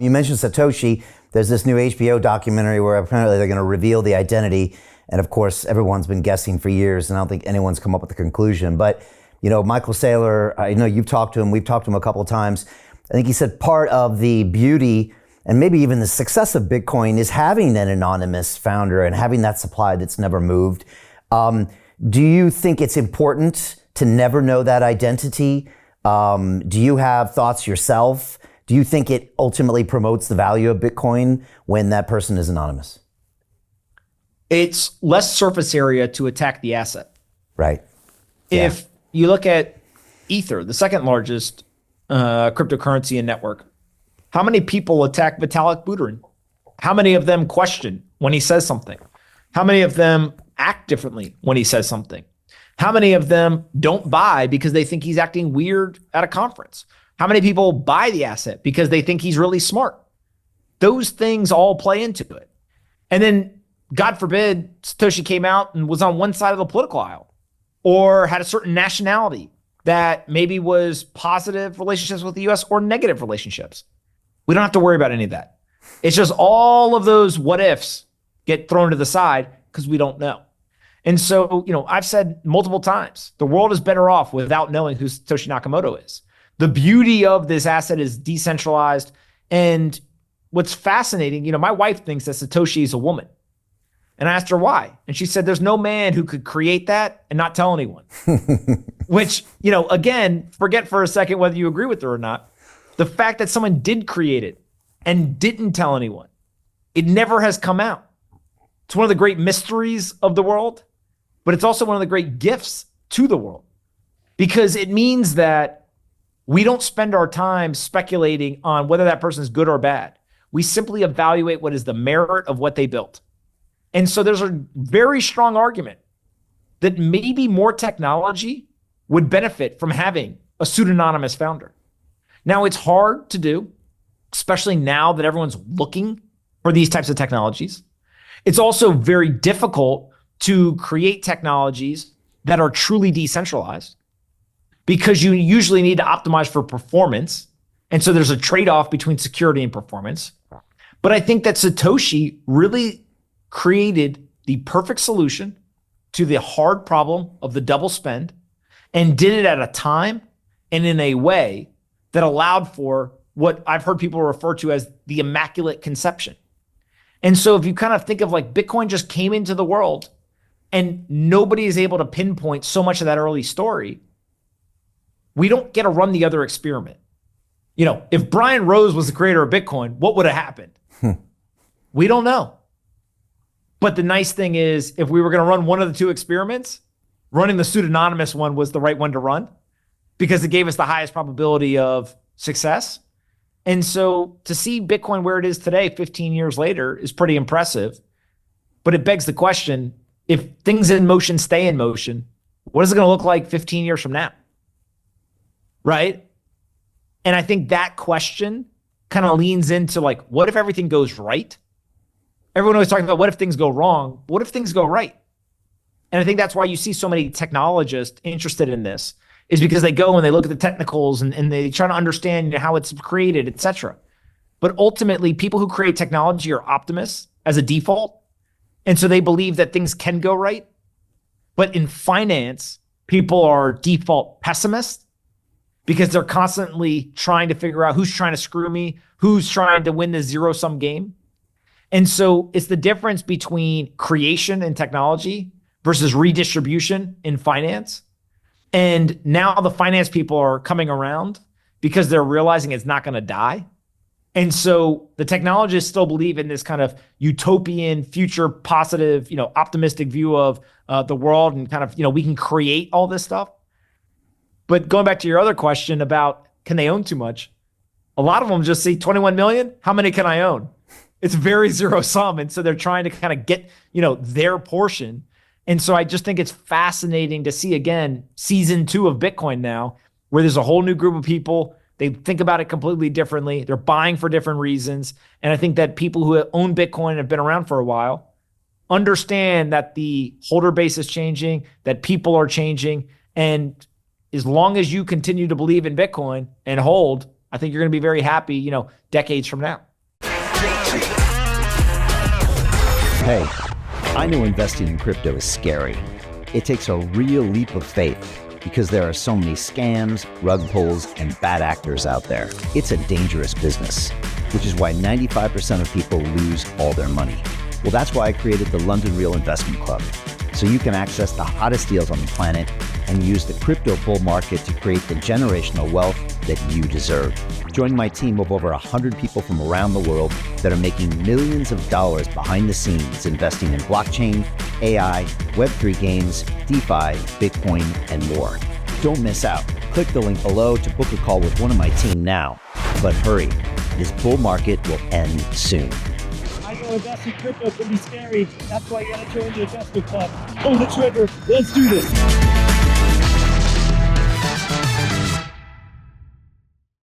You mentioned Satoshi. There's this new HBO documentary where apparently they're going to reveal the identity. And of course, everyone's been guessing for years, and I don't think anyone's come up with a conclusion. But, Michael Saylor, I know you've talked to him. We've talked to him a couple of times. I think he said part of the beauty and maybe even the success of Bitcoin is having an anonymous founder and having that supply that's never moved. Do you think it's important to never know that identity? Do you have thoughts yourself? Do you think it ultimately promotes the value of Bitcoin when that person is anonymous? It's less surface area to attack the asset. Right. If you look at Ether, the second largest cryptocurrency and network, how many people attack Vitalik Buterin? How many of them question when he says something? How many of them act differently when he says something? How many of them don't buy because they think he's acting weird at a conference? How many people buy the asset because they think he's really smart? Those things all play into it. And then, God forbid, Satoshi came out and was on one side of the political aisle or had a certain nationality that maybe was positive relationships with the US or negative relationships. We don't have to worry about any of that. It's just all of those what ifs get thrown to the side because we don't know. And so, I've said multiple times, the world is better off without knowing who Satoshi Nakamoto is. The beauty of this asset is decentralized. And what's fascinating, my wife thinks that Satoshi is a woman. And I asked her why. And she said, there's no man who could create that and not tell anyone. Which, again, forget for a second whether you agree with her or not. The fact that someone did create it and didn't tell anyone, it never has come out. It's one of the great mysteries of the world, but it's also one of the great gifts to the world because it means that we don't spend our time speculating on whether that person is good or bad. We simply evaluate what is the merit of what they built. And so there's a very strong argument that maybe more technology would benefit from having a pseudonymous founder. Now, it's hard to do, especially now that everyone's looking for these types of technologies. It's also very difficult to create technologies that are truly decentralized because you usually need to optimize for performance. And so there's a trade-off between security and performance. But I think that Satoshi really created the perfect solution to the hard problem of the double spend and did it at a time and in a way that allowed for what I've heard people refer to as the immaculate conception. And so if you kind of think of like Bitcoin just came into the world and nobody is able to pinpoint so much of that early story, we don't get to run the other experiment. If Brian Rose was the creator of Bitcoin, what would have happened? We don't know. But the nice thing is, if we were going to run one of the two experiments, running the pseudonymous one was the right one to run because it gave us the highest probability of success. And so to see Bitcoin where it is today, 15 years later, is pretty impressive. But it begs the question, if things in motion stay in motion, what is it going to look like 15 years from now? Right? And I think that question kind of leans into like, what if everything goes right? Everyone always talking about what if things go wrong? What if things go right? And I think that's why you see so many technologists interested in this, is because they go and they look at the technicals and they try to understand how it's created, et cetera. But ultimately, people who create technology are optimists as a default. And so they believe that things can go right. But in finance, people are default pessimists because they're constantly trying to figure out who's trying to screw me, who's trying to win the zero-sum game. And so it's the difference between creation in technology versus redistribution in finance. And now the finance people are coming around because they're realizing it's not going to die. And so the technologists still believe in this kind of utopian, future positive, optimistic view of the world and kind of, we can create all this stuff. But going back to your other question about can they own too much? A lot of them just see 21 million. How many can I own? It's very zero sum. And so they're trying to kind of get, their portion. And so I just think it's fascinating to see, again, season 2 of Bitcoin now, where there's a whole new group of people. They think about it completely differently. They're buying for different reasons. And I think that people who own Bitcoin and have been around for a while understand that the holder base is changing, that people are changing. And as long as you continue to believe in Bitcoin and hold, I think you're going to be very happy, decades from now. Hey, I know investing in crypto is scary. It takes a real leap of faith because there are so many scams, rug pulls, and bad actors out there. It's a dangerous business, which is why 95% of people lose all their money. Well, that's why I created the London Real Investment Club, so you can access the hottest deals on the planet and use the crypto bull market to create the generational wealth that you deserve. Join my team of over 100 people from around the world that are making millions of dollars behind the scenes investing in blockchain, AI, Web3 games, DeFi, Bitcoin, and more. Don't miss out. Click the link below to book a call with one of my team now. But hurry, this bull market will end soon. I know investing crypto can be scary. That's why you gotta join the investment club. Pull the trigger. Let's do this.